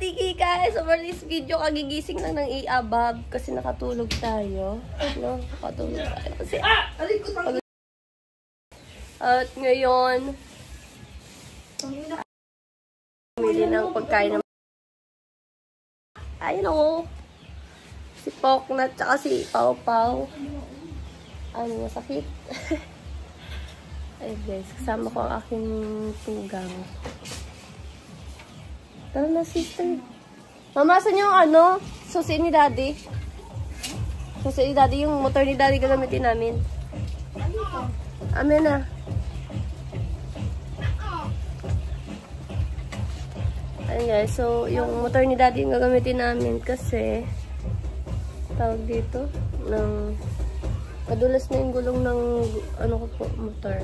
tiki guys! So for this video, kagigising lang ng iabab kasi nakatulog tayo. No? Nakatulog tayo. Kasi, at ngayon, pumili ng pagkain ng ayun o. Si Poknat tsaka si Pau Pau. Ano, masakit. Ay guys, kasama ko ang aking tugang. Tara na, sister. Mama, saan yung ano? Susi ni Daddy? Susi ni Daddy, yung motor ni Daddy gagamitin namin. Amen na. Ayun guys, so yung motor ni Daddy yung gagamitin namin kasi tawag dito ng madulas na yung gulong ng ano ko po, motor.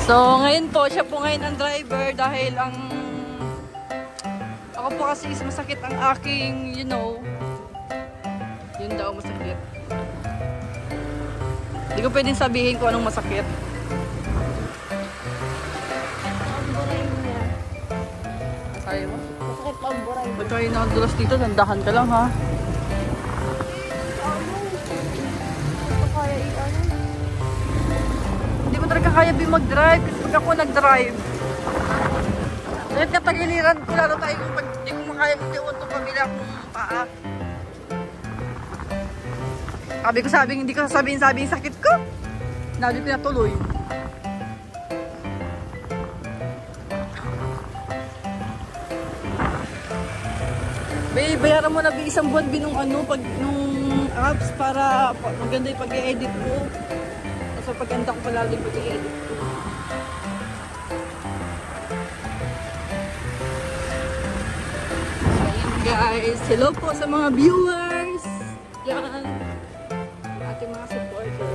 So, ngayon po, siya po ngayon ang driver dahil ako po kasi is masakit ang aking, you know, yun daw masakit. Hindi ko pwedeng sabihin kung anong masakit. Masaya mo? Masakit pa ang buray. Pag kayo nakadulas dito, nandahan ka lang ha. Hindi ko talaga kaya mag-drive kasi pag ako nag-drive kahit katagiliran ko lalo tayo kung pag hindi ko makaya magtiwan itong pamilya akong paa. Hindi ko sabihin sakit ko. Nabi ko na tuloy. Bayaran mo na isang buwan binong nung apps para maganda yung pag-i-edit ko. So, paganda ko pala yung pag-i-edit ko. Ayan guys, hello po sa mga viewers. Yan. Ating mga supporter.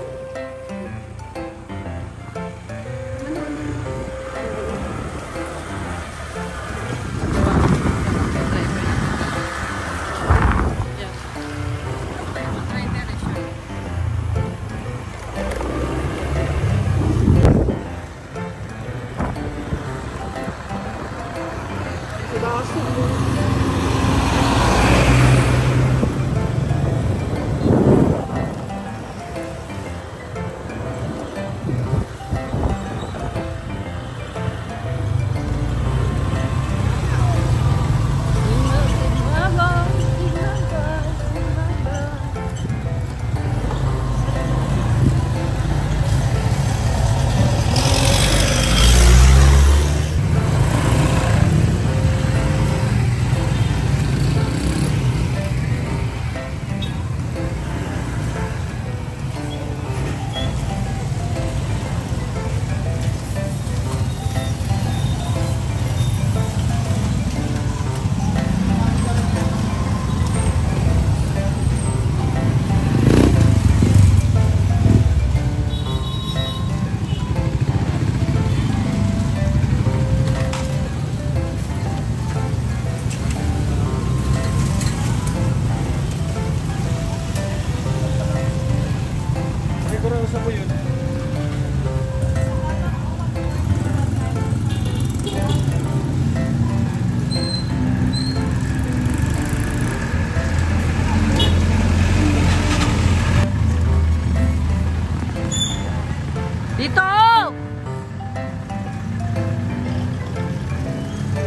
Dito!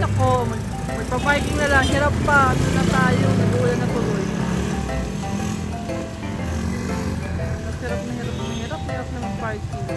Nako, magpa-parking na lang. Hirap pa. Ito na tayo. Nag-uulan na tuloy. Hirap na mag-parking.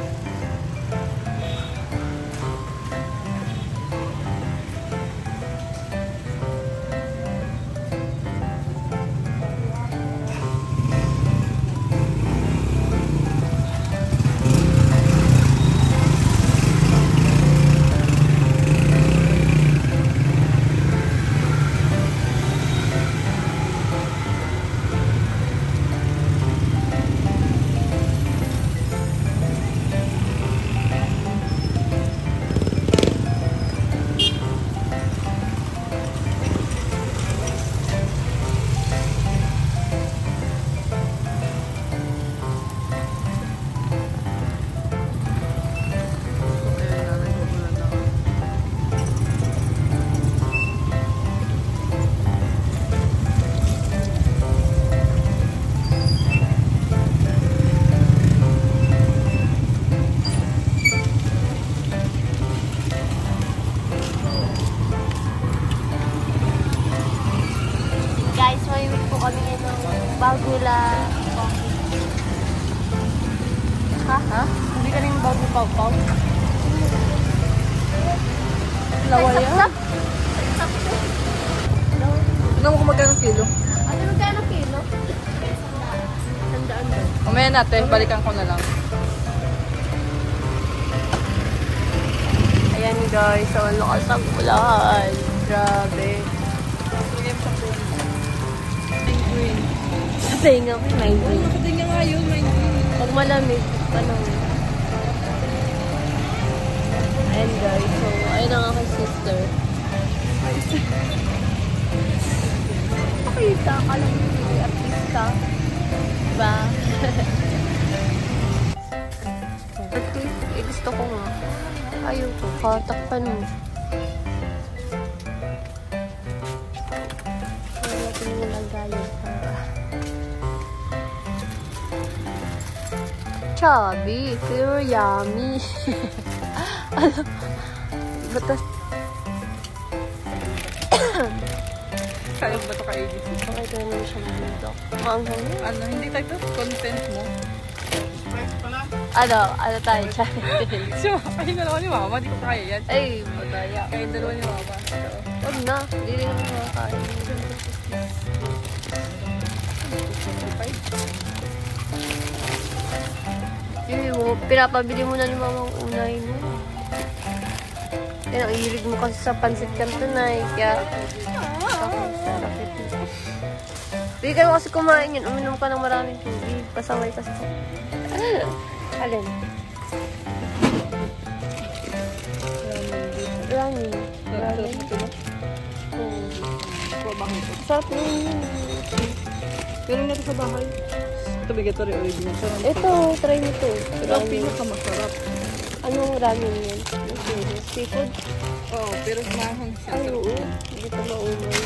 bag nila. Ha? Ha? Hindi ka rin bag ni Pau-Pau? Laway yan. Tignan mo kung magkano kilo. Ate, magkano kilo? Tandaan daw. Mamaya natin, balikan ko na lang. Ayan guys, so lakas ang ulan. Grabe. Penguin. Sa tinga mo, may green. Tingnan nga yun, penguin. Pag malamig, panahon. Ayan guys, so ayun ang aking sister. Pakita ka lang yung artista. Diba? Gusto ko nga. Ayaw ko, katakpan mo. Ayaw natin yung nagalit pa. Chubby, pero yummy. Ano? Batas. Kaya ba ito kaibig? Okay, kaya naman siya mag-dog. Maanghang yun. Ano, hindi tayo content mo. Ano tayo, challenge. Siya, ayun na naman ni Mama, di ko kaya yan. Ay, madaya. Kaya dalawa ni Mama. Huwag na, hindi rin naman makakain. Pinapabili mo na ni Mama ang unahin mo. Yan, ang hilig mo kasi sa pansit cantonay. Kaya, sakit. Hindi ka kasi kumain yun. Uminom ka ng maraming tubig. Pasaway ka sa... Alin? Ramen. Ramen. Sarap yun. Meron natin sa bahay. Ito bigatory original. Ito, try mo to. Ito ang pinakamasarap. Anong ramen yan? Seafood? Oo, pero mahang siya. Ay, oo. Hindi ka maumay.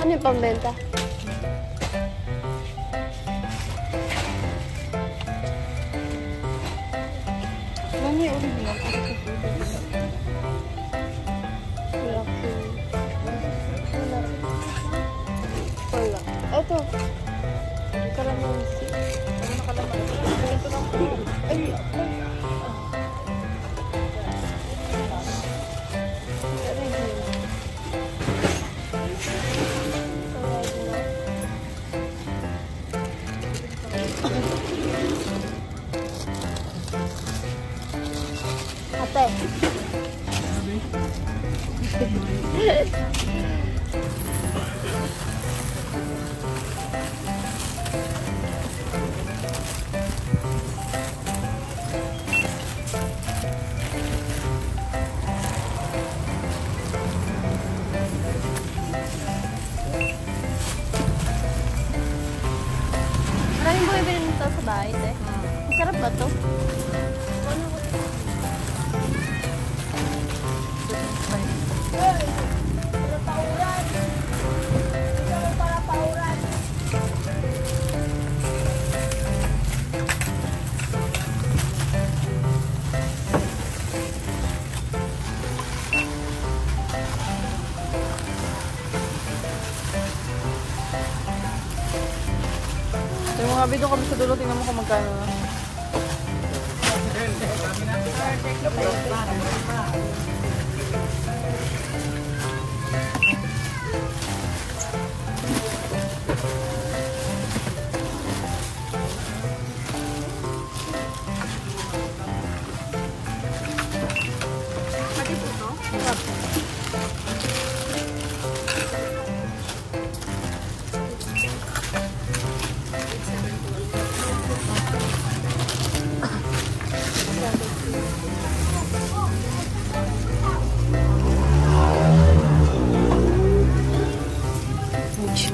Ano yung pambenta? Ano yung original? Wala. Ito. Kalamansi. Ano nakalaman? Ito lang po. Ay, ate. Maraming bumibili nito sa bahay, te. Masarap ba to? Yung mga video kami sa dulo, tingnan mo kung magkano na.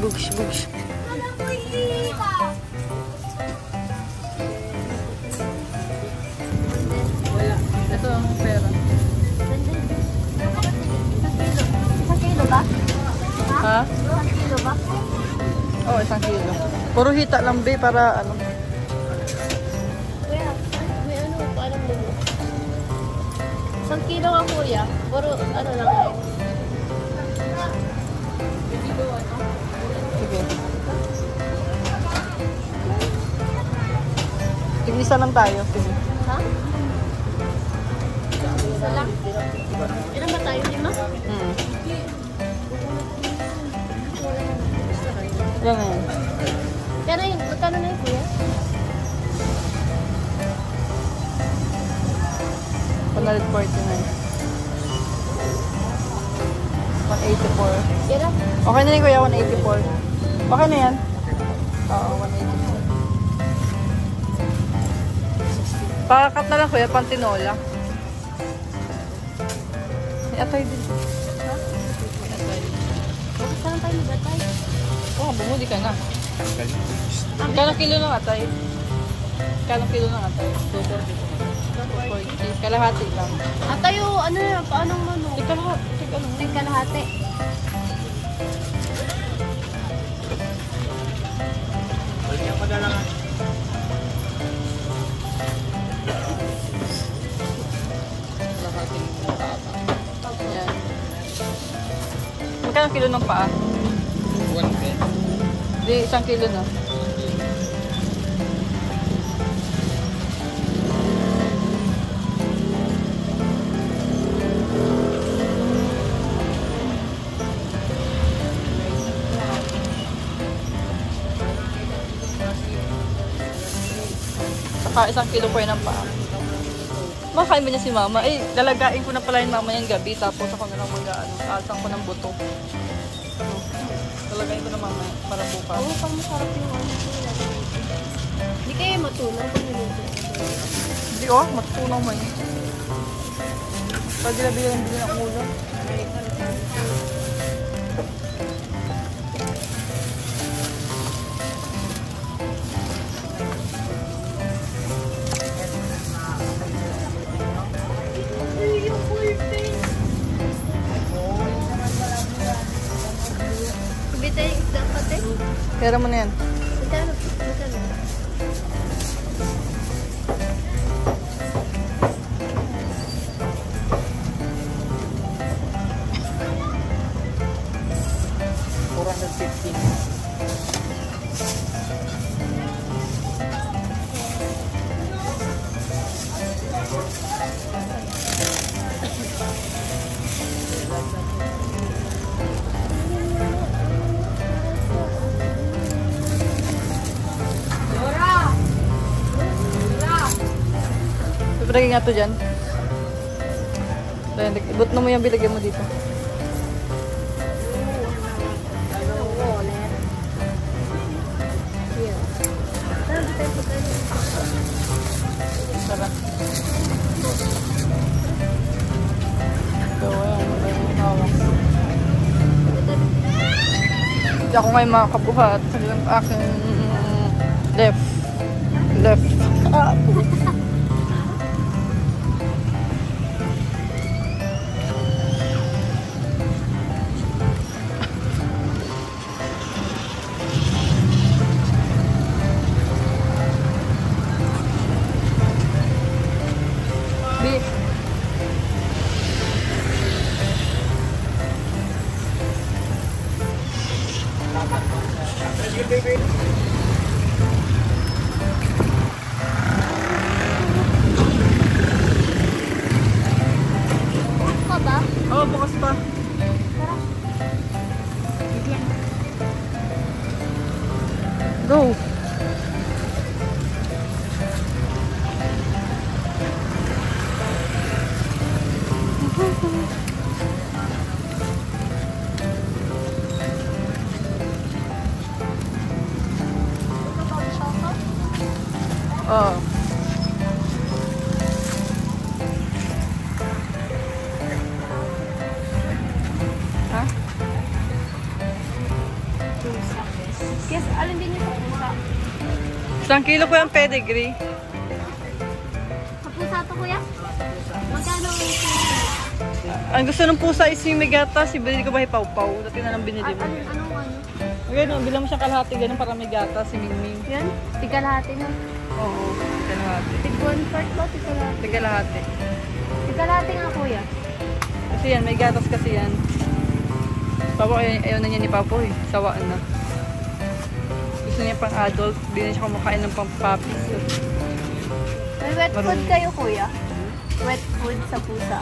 Bugs, bugs. Wala. Ito ang pera. Isang kilo ba? Ha? Isang kilo ba? Oo, 1 kilo. Puro hita lang, be, para ano. Kuya, may ano, paano mo? Isang kilo ka, kuya. Puro, ano lang. Sige. Tigisa lang tayo. Sige. Ha? Isa lang. Ilan ba tayo? 5? Yan na yan. Kaya yun, magkano na yun, kuya? 149. 184. Kaya? Okay na yun kuya, 184. Okay na yan? Oo, 184. Pakakat na lang kuya, pantinola. May atay din. Ha? May atay. Bakit saan tayo magatay? Oo, bumuli ka na. Kano kilo ng atay? Kano kilo ng atay? 240. Kalahati lang. Ah, tayo, ano na, paano ano? Kalahati. Yan. Magkano kilo ng paa? 110. Di, 1 kilo na. Saka 1 kilo po yun ng paa. Makain ba niya si mama? Eh, lalagain ko na pala yung mama yung gabi. Tapos ako na lang mag-ano. Aasang ko ng buto. Lalagain ko na mama para bukas. Oo, pang masarap yung ano. Hindi kayo matulang kung niluto. Hindi oh, matutunaw man yun. Pwede na bilhin ng ulam. Bitay isda pati. Pera mo na yan. Magkano? Magkano? Lagay nga to dyan. Ibot na mo yung bilagyan mo dito. Tara. So, ayan. Hindi ako ngayon makakabuhat. Ang aking left. Pa ba? Oo, bukas pa. Go! Oo. Ha? Yes, alin din yung kapusa? 1 kilo po yung pedigree. Kapusa to, kuya? Magkano ang Ang gusto ng pusa is yung may gatas. Ibili ko ba hipaw-paw? Dati na lang binili mo. anong ano? Ganun, bilang mo siyang kalahati. Ganun para may gatas. Si Mingming. Yan? Tigalahati na. Oo, kalahati. Tig 1/4 ba? Tigalahati. Kalahati. Tigalahati nga, kuya. Kasi yan, may gatas kasi yan. Papa, ayaw na niya ni Papo eh. Sawaan na. gusto niya pang adult. Hindi na siya kumakain ng pang puppies. May wet food kayo, kuya? Wet food sa pusa.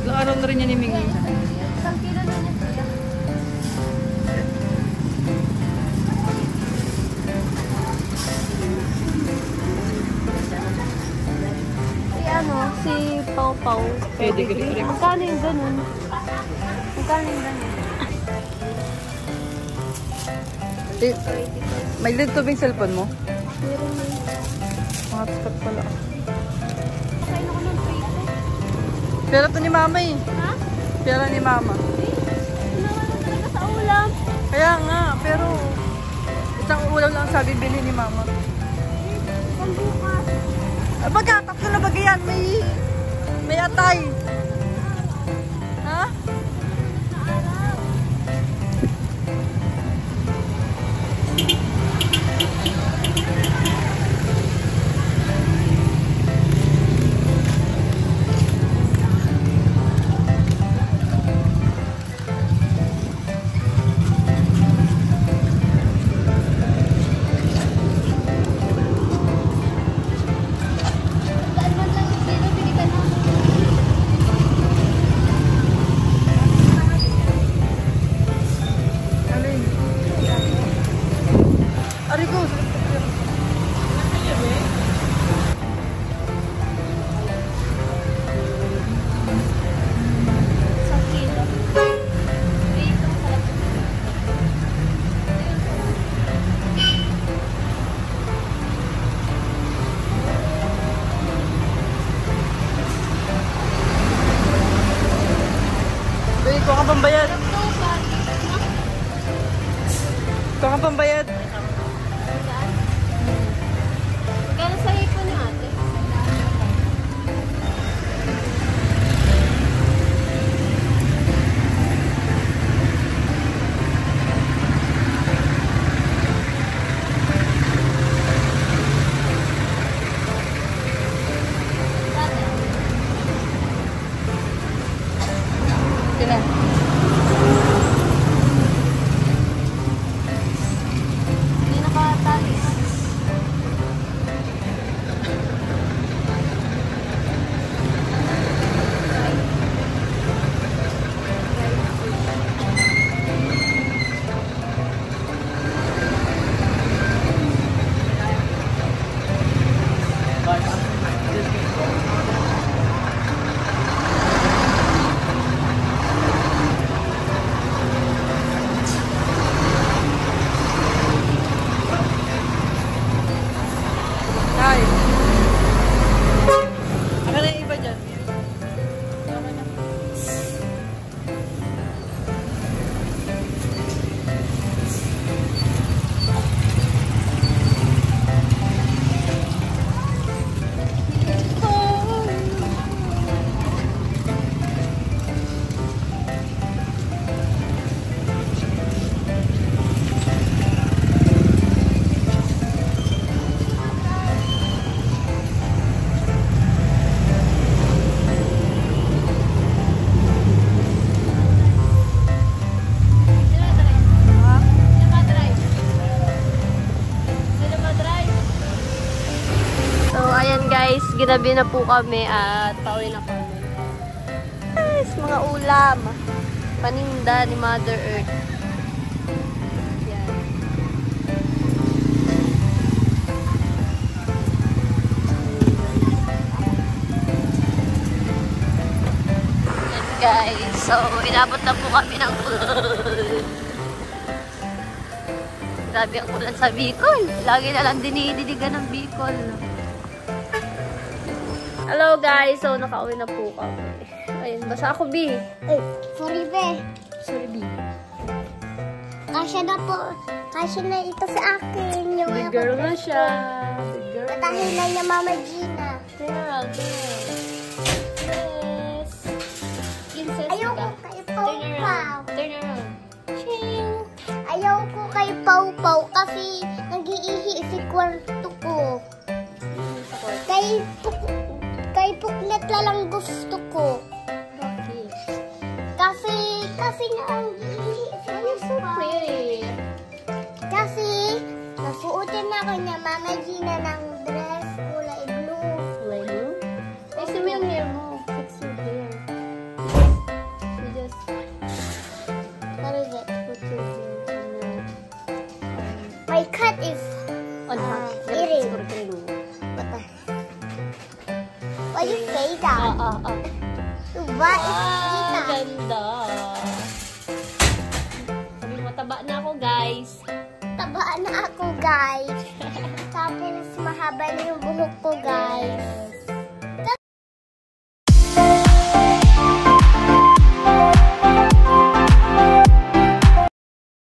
Ilang araw na rin niya ni Mingy. Isang kilo na niya, kuya. Si Pau Pau. Pedigree. Magkano yung ganun? Magkano yung ganun? May lid to ba yung cellphone mo? Meron na yun. Hotspot pala. Pakain ako ng prito. Pera to ni mama eh. Ha? Pera ni mama. Ginawa na talaga sa ulam. Kaya nga, pero isang ulam lang sabi bili ni mama. Pambukas. Baga, tatlo na baga yan. May atay. Ha? Sa araw. Ikaw ka pambayad. Ikaw ka pambayad. Magkano sa ipon niyo, ate? Hindi nakatali. Ay. Aka na yung iba dyan. So, ayan guys, ginabi na po kami at pauwi na kami. Guys, mga ulam. Paninda ni Mother Earth. Yan. Yan guys, so inabot na po kami ng ulan. Grabe ang ulan sa Bicol. Lagi na lang dinidiligan ng Bicol. Hello guys, so nakauwi na po kami. Ayun, basa ako, B. Ay, sorry, be. Sorry, B. Kasya na po. Kasya na ito sa akin. Yung Big girl na siya. Big girl. Matahin na niya Mama Gina. Girl, girl. Yes. Princess, Ayaw diba? ko kay Turn Pau around. Pau. Turn around. Ching. Ayaw ko kay Pau Pau kasi nag-iihi si kwarto ko. Kay Puklet lang gusto ko. Bakit? Kasi nga ang iihi si So pretty. Kasi nasuotin ako niya Mama Gina ng dress kulay blue. Kulay blue? Fix mo yung hair mo. Fix your hair. You just What is it? put your hair on your... My cat is on her. eating. Scorpion. Why you say that? What is that? Ganda. Sabi mo, taba na ako, guys. Taba na ako, guys. Tapos mahaba na yung buhok ko, guys. Yes.